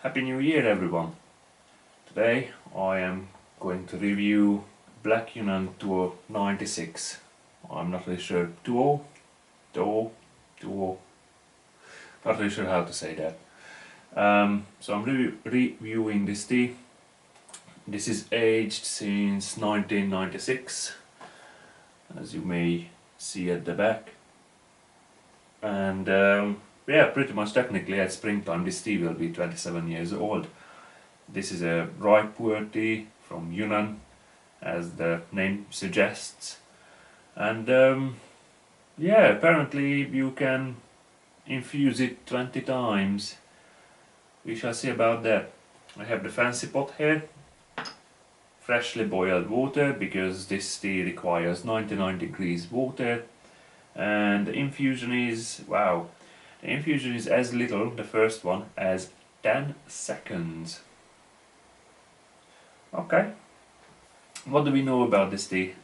Happy New Year everyone! Today I am going to review Black Yunnan Tuo 96. I'm not really sure, Tuo, not really sure how to say that. So I'm reviewing this tea. This is aged since 1996, as you may see at the back. And yeah, pretty much technically at springtime this tea will be 27 years old. This is a rye pu'er tea from Yunnan, as the name suggests. And yeah, apparently you can infuse it 20 times. We shall see about that. I have the fancy pot here. Freshly boiled water, because this tea requires 99 degrees water. And the infusion is, wow, the infusion is as little, the first one, as 10 seconds. Okay, what do we know about this tea?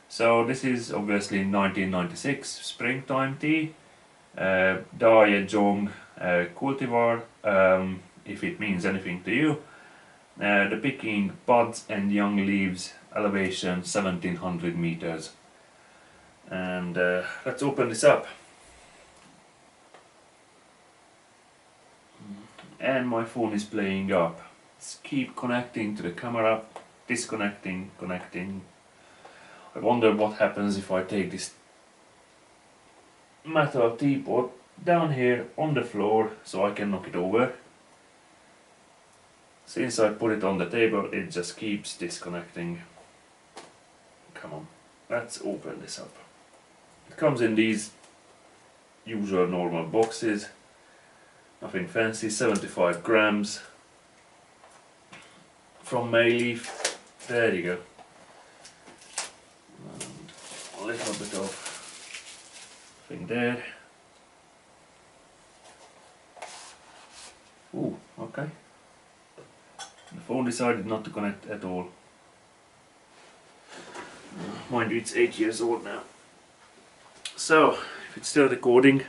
So this is obviously 1996 springtime tea. Dye Jong cultivar, if it means anything to you. Depicting buds and young leaves, elevation 1700 meters. And let's open this up. And my phone is playing up. Let's keep connecting to the camera, disconnecting, connecting. I wonder what happens if I take this metal teapot down here on the floor so I can knock it over. Since I put it on the table, it just keeps disconnecting. Come on, let's open this up. It comes in these usual normal boxes, nothing fancy, 75 grams from Mei Leaf. There you go. And a little bit of thing there. Ooh, okay. The phone decided not to connect at all. Mind you, it's 8 years old now. So, if it's still recording,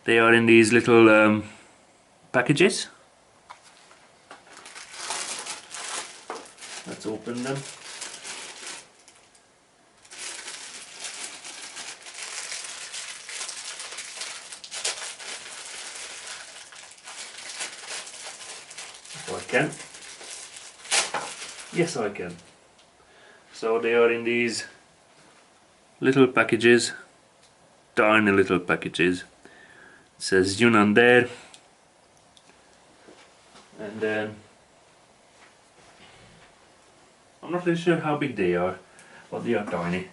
they are in these little packages. Let's open them. If I can. Yes, I can. So they are in these little packages, tiny little packages. It says Yunnan there, and then I'm not really sure how big they are, but they are tiny.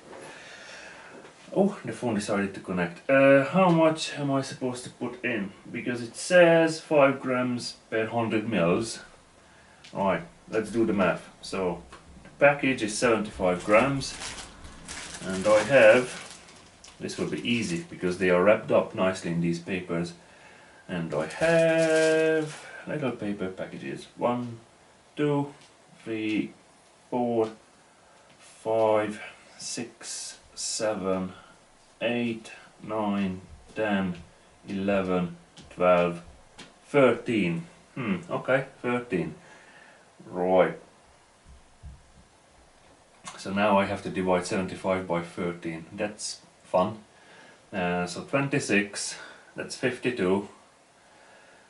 Oh, the phone decided to connect. How much am I supposed to put in? Because it says 5 grams per 100 mils. Alright, let's do the math. So the package is 75 grams, and I have, this will be easy because they are wrapped up nicely in these papers, and I have little paper packages. 1, 2, 3, 4, 5, 6, 7, 8, 9, 10, 11, 12, 13. Okay, 13. Right. So now I have to divide 75 by 13. That's fun. So 26, that's 52.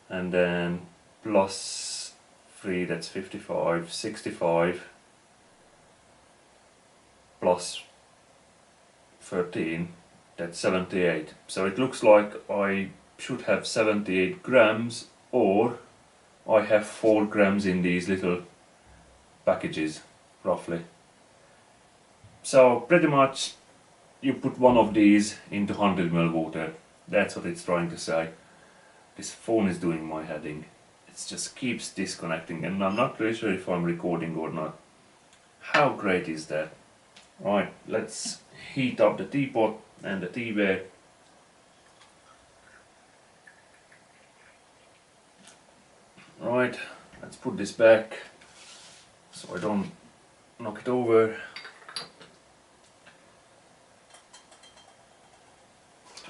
And then plus 3, that's 55, 65. Plus 13, that's 78. So it looks like I should have 78 grams, or I have 4 grams in these little packages, roughly. So pretty much you put one of these into 100 ml water. That's what it's trying to say. This phone is doing my heading. It just keeps disconnecting, and I'm not really sure if I'm recording or not. How great is that? Right, let's heat up the teapot and the tea bag. Right, let's put this back so I don't knock it over.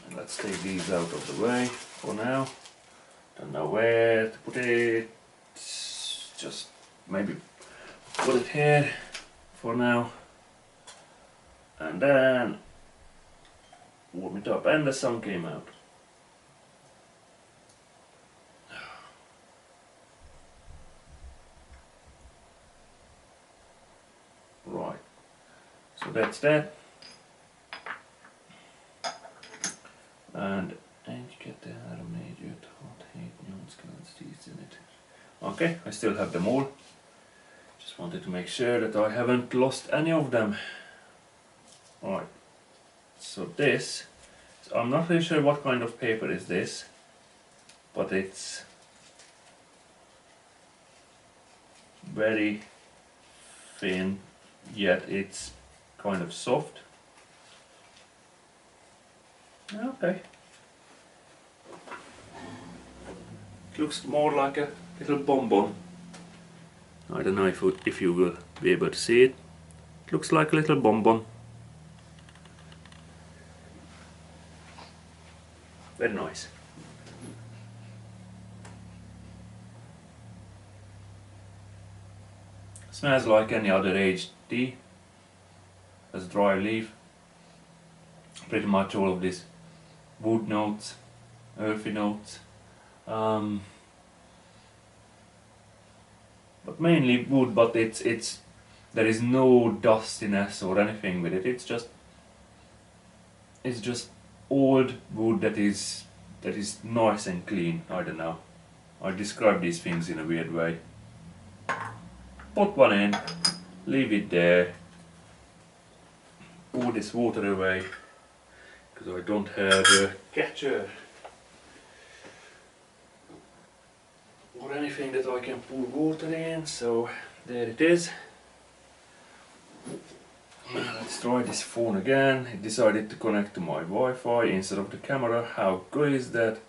And let's take these out of the way for now. Don't know where to put it. Just maybe put it here for now. And then warm it up, and the sun came out. Right, so that's that. And you get the major hot heat nuance in it. Okay, I still have them all. Just wanted to make sure that I haven't lost any of them. Right, so this, I'm not really sure what kind of paper is this, but it's very thin, yet it's kind of soft. Okay. It looks more like a little bonbon. I don't know if you will be able to see it. It looks like a little bonbon. Very nice. Smells like any other aged tea. As dry leaf. Pretty much all of these wood notes, earthy notes. But mainly wood, but it's there is no dustiness or anything with it. It's just old wood that is nice and clean. I don't know. I describe these things in a weird way. Put one in, leave it there, pour this water away, because I don't have a catcher or anything that I can pour water in, so there it is. Let's try this phone again. It decided to connect to my Wi-Fi instead of the camera. How good is that?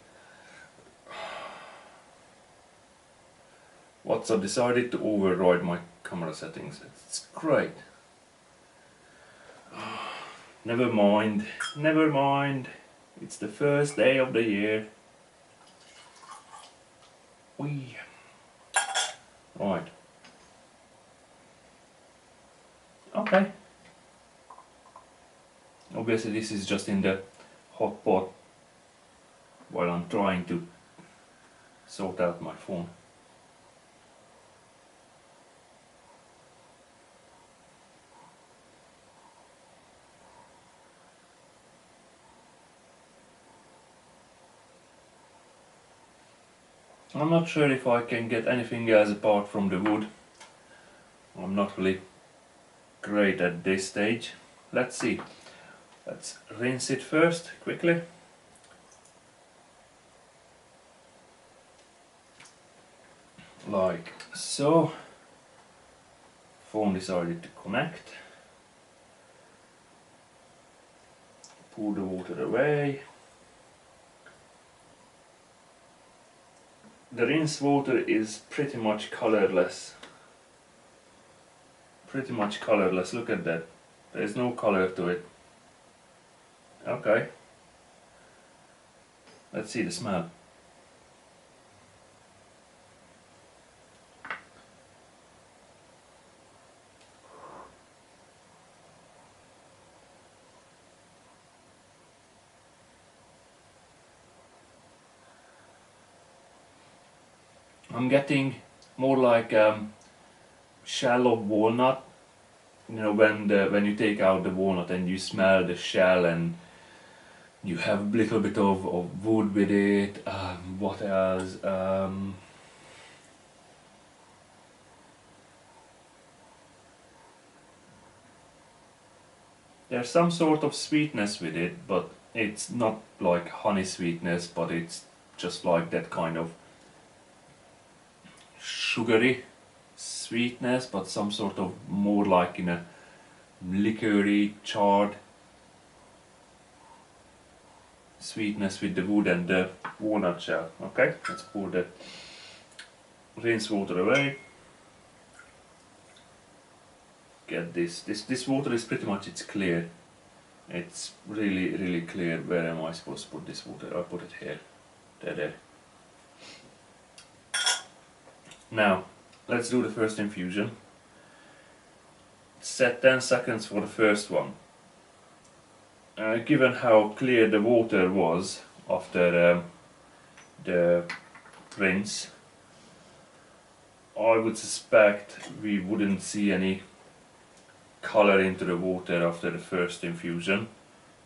WhatsApp decided to override my camera settings. It's great. Never mind, never mind. It's the first day of the year. Whee. Right. Okay. Obviously this is just in the hot pot while I'm trying to sort out my phone. I'm not sure if I can get anything else apart from the wood. I'm not really great at this stage. Let's see. Let's rinse it first, quickly. Like so. Phone decided to connect. Pour the water away. The rinse water is pretty much colorless. Pretty much colorless, look at that. There is no color to it. Okay. Let's see the smell. I'm getting more like shell of walnut. You know, when you take out the walnut and you smell the shell and you have a little bit of wood with it. What else? There's some sort of sweetness with it, but it's not like honey sweetness, but it's just like that kind of sugary sweetness, but some sort of more like in a liquory, charred sweetness with the wood and the walnut shell. Okay, let's pour the rinse water away. Get this water is pretty much, it's clear. It's really clear. Where am I supposed to put this water? I'll put it here. There. Now, let's do the first infusion. Set 10 seconds for the first one. Given how clear the water was after the rinse, I would suspect we wouldn't see any color into the water after the first infusion,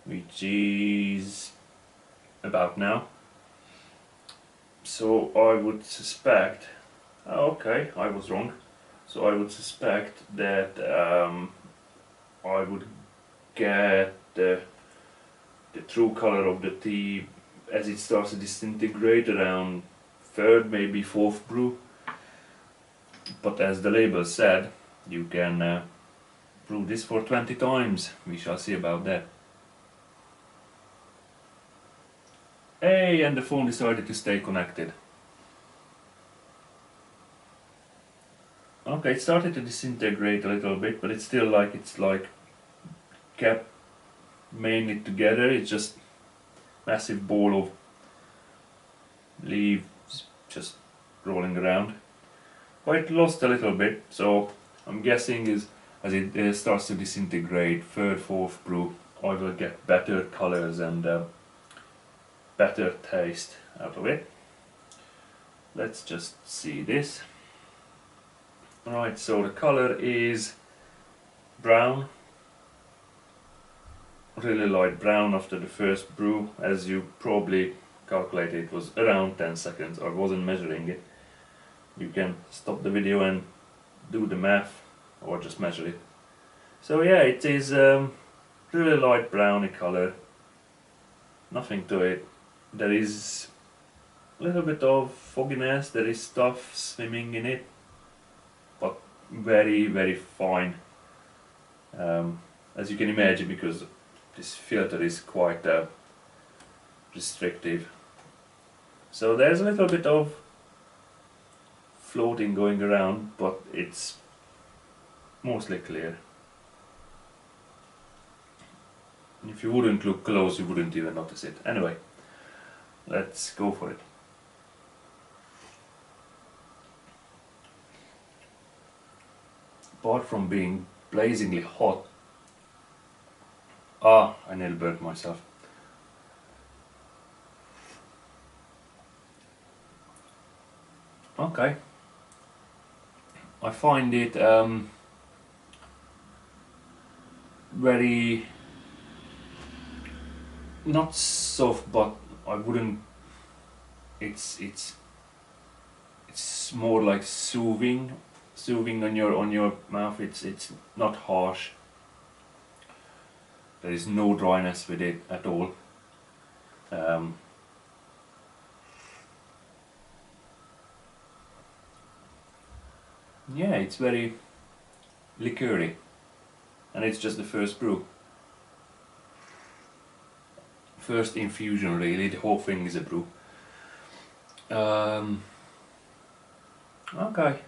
which is about now. So I would suspect, okay, I was wrong. So I would suspect that I would get the true color of the tea as it starts to disintegrate around third, maybe fourth brew. But as the label said, you can brew this for 20 times. We shall see about that. Hey, and the phone decided to stay connected. Okay, it started to disintegrate a little bit, but it's still like kept mainly together. It's just massive ball of leaves just rolling around. But it lost a little bit, so I'm guessing as it starts to disintegrate, third, fourth brew, I will get better colors and better taste out of it. Let's just see this. Right, so the color is brown, really light brown after the first brew. As you probably calculated, it was around 10 seconds. I wasn't measuring it. You can stop the video and do the math or just measure it. So yeah, it is really light browny color, nothing to it. There is a little bit of fogginess, there is stuff swimming in it, but very, very fine. As you can imagine, because this filter is quite restrictive. So there's a little bit of floating going around, but it's mostly clear. And if you wouldn't look close, you wouldn't even notice it. Anyway, let's go for it. Apart from being blazingly hot, I nearly burnt myself. Okay, I find it very not soft, but I wouldn't. It's more like soothing on your mouth. It's not harsh. There is no dryness with it at all. Yeah, it's very liqueury, and it's just the first brew. First infusion, really. The whole thing is a brew. Okay.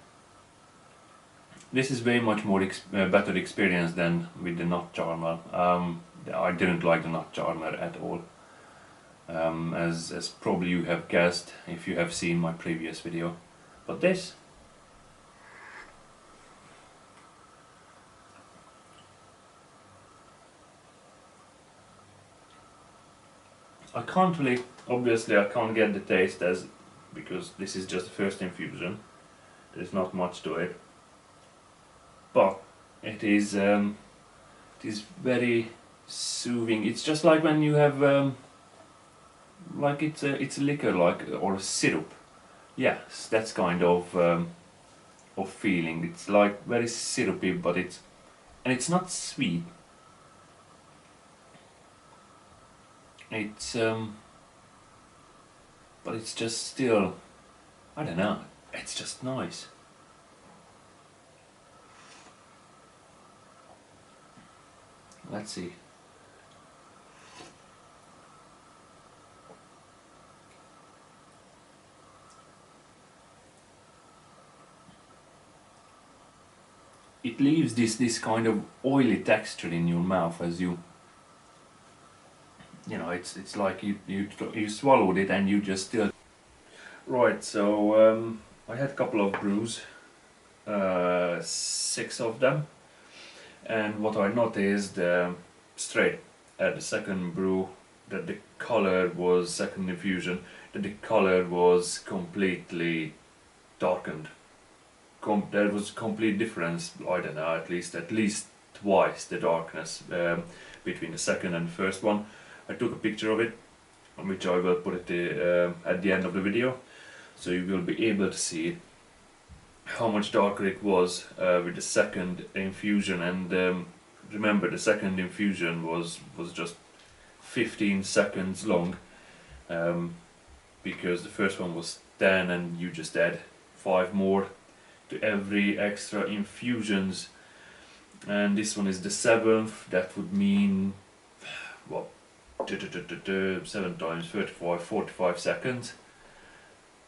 This is very much more better experience than with the nut charmer. I didn't like the nut charmer at all. As probably you have guessed if you have seen my previous video. But this, I can't really, obviously I can't get the taste because this is just the first infusion. There's not much to it. But it is very soothing. It's just like when you have like it's a liquor, like, or a syrup. Yes, that's kind of feeling. It's like very syrupy, but it's not sweet. It's but it's just still, I don't know, it's just nice. Let's see. It leaves this kind of oily texture in your mouth as you know, it's like you swallowed it and you just still. Right, so I had a couple of brews, 6 of them, and what I noticed straight at the second brew, that the color was, second infusion, that the color was completely darkened. There was complete difference, I don't know, at least twice the darkness between the second and the first one. I took a picture of it, which I will put it at the end of the video, so you will be able to see how much darker it was with the second infusion. And remember, the second infusion was just 15 seconds long, because the first one was 10 and you just add 5 more to every extra infusions, and this one is the 7th. That would mean what, 7 times 35, 45 seconds.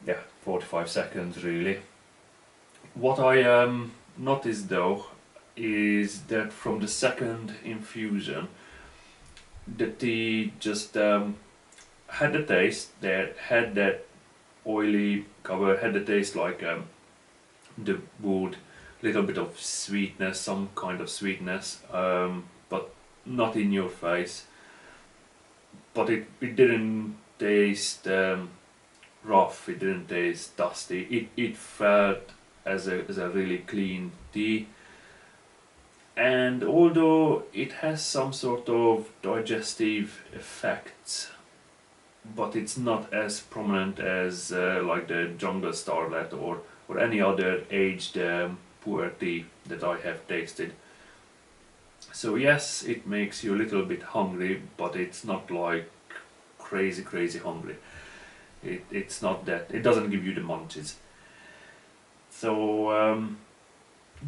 Yeah, 45 seconds really. What I noticed though is that from the second infusion the tea just had the taste, that had that oily cover, had the taste like the wood, little bit of sweetness, some kind of sweetness, but not in your face. But it didn't taste rough, it didn't taste dusty, it felt as a really clean tea. And although it has some sort of digestive effects, but it's not as prominent as like the Jungle Starlet or any other aged pu'er tea that I have tasted. So yes, it makes you a little bit hungry, but it's not like crazy hungry. It's not that, it doesn't give you the munchies. So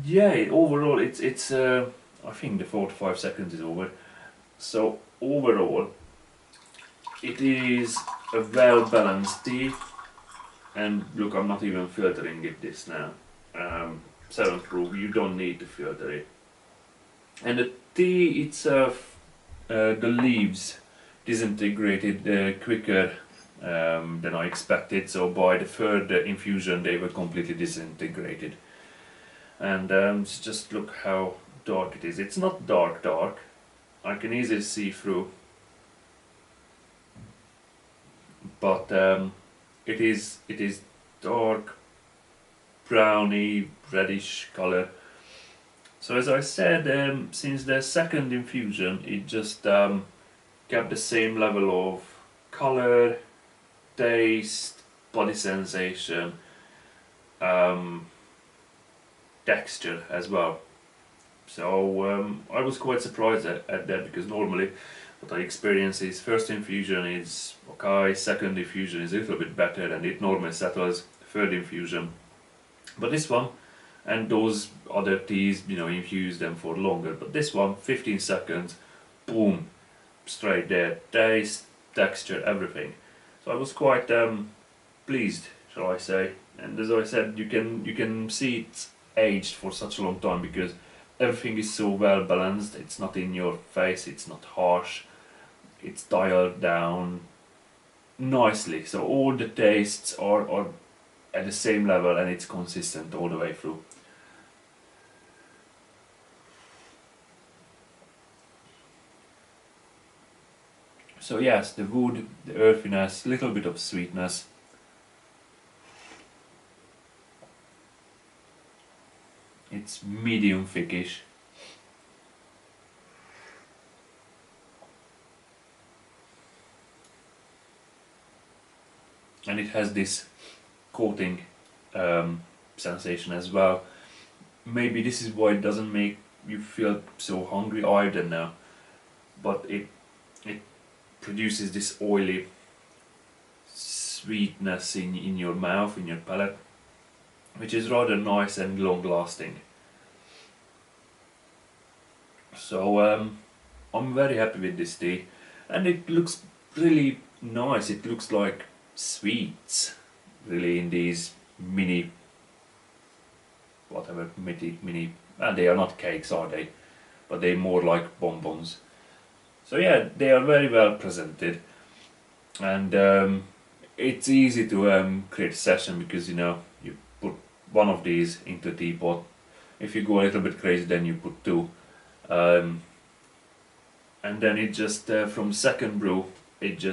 yeah, overall it's I think the 45 seconds is over. So overall it is a well balanced tea. And look, I'm not even filtering it this now. 7th brew, you don't need to filter it. And the tea itself, the leaves disintegrated quicker than I expected. So by the third infusion they were completely disintegrated. And just look how dark it is. It's not dark, I can easily see through. But it is dark, browny, reddish color. So as I said, since the second infusion, it just kept the same level of color, taste, body sensation, texture as well. So I was quite surprised at that, because normally what I experience is first infusion is okay, second infusion is a little bit better and it normally settles, third infusion. But this one, and those other teas, you know, infuse them for longer, but this one, 15 seconds, boom, straight there, taste, texture, everything. So I was quite pleased, shall I say. And as I said, you can see it's aged for such a long time, because everything is so well balanced. It's not in your face, it's not harsh, it's dialed down nicely, so all the tastes are at the same level and it's consistent all the way through. So yes, the wood, the earthiness, little bit of sweetness. It's medium thickish. And it has this coating sensation as well. Maybe this is why it doesn't make you feel so hungry, I don't know. But it produces this oily sweetness in your mouth, in your palate, which is rather nice and long lasting. So I'm very happy with this tea, and it looks really nice. It looks like sweets really in these mini and they are not cakes, are they, but they're more like bonbons. So yeah, they are very well presented, and it's easy to create a session, because you know, you put one of these into a teapot. If you go a little bit crazy, then you put two. And then it just, from second brew,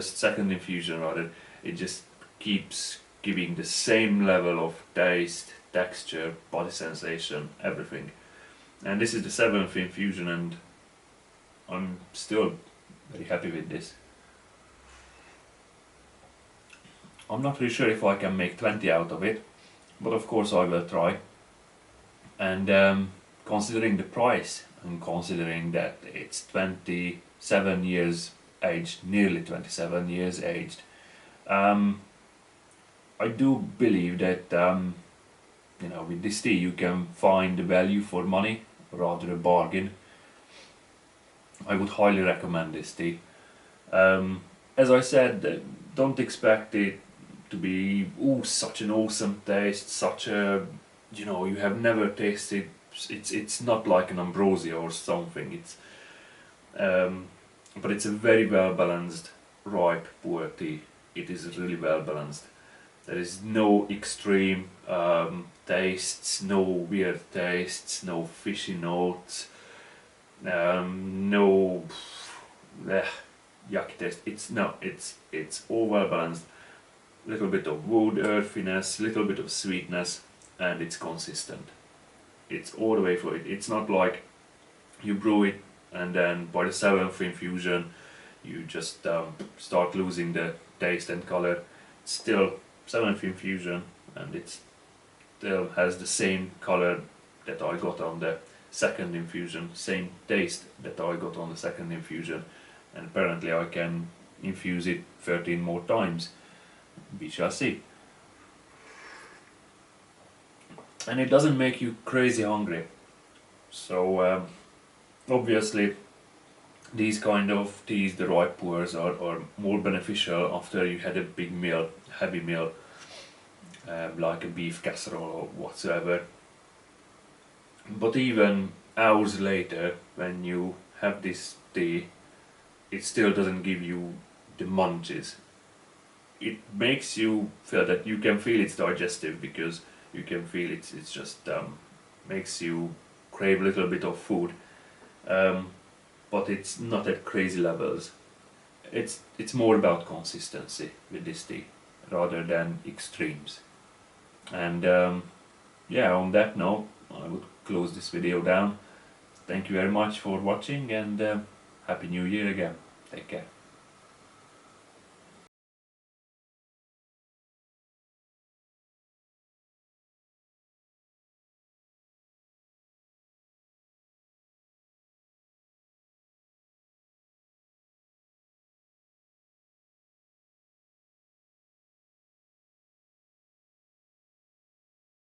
second infusion rather, it just keeps giving the same level of taste, texture, body sensation, everything. And this is the 7th infusion, and I'm still very happy with this. I'm not really sure if I can make 20 out of it, but of course I will try. And considering the price, and considering that it's 27 years aged, nearly 27 years aged, I do believe that you know, with this tea you can find the value for money, rather a bargain. I would highly recommend this tea. As I said, don't expect it to be such an awesome taste, such a, you know, you have never tasted. It's not like an ambrosia or something. It's but it's a very well balanced, ripe pu'er tea. It is really well balanced. There is no extreme tastes, no weird tastes, no fishy notes, no yucky taste. It's all well balanced. Little bit of wood earthiness, little bit of sweetness, and it's consistent. It's all the way for it. It's not like you brew it and then by the 7th infusion you just start losing the taste and color. It's still 7th infusion, and it still has the same color that I got on the 2nd infusion, same taste that I got on the 2nd infusion, and apparently I can infuse it 13 more times. We shall see. And it doesn't make you crazy hungry. So obviously these kind of teas, the ripe pu'ers, are more beneficial after you had a big meal, heavy meal, like a beef casserole or whatsoever. But even hours later, when you have this tea, it still doesn't give you the munches. It makes you feel that you can feel it's digestive, because you can feel it's just makes you crave a little bit of food, but it's not at crazy levels. It's more about consistency with this tea rather than extremes. And yeah, on that note, I would close this video down. Thank you very much for watching, and Happy New Year again. Take care.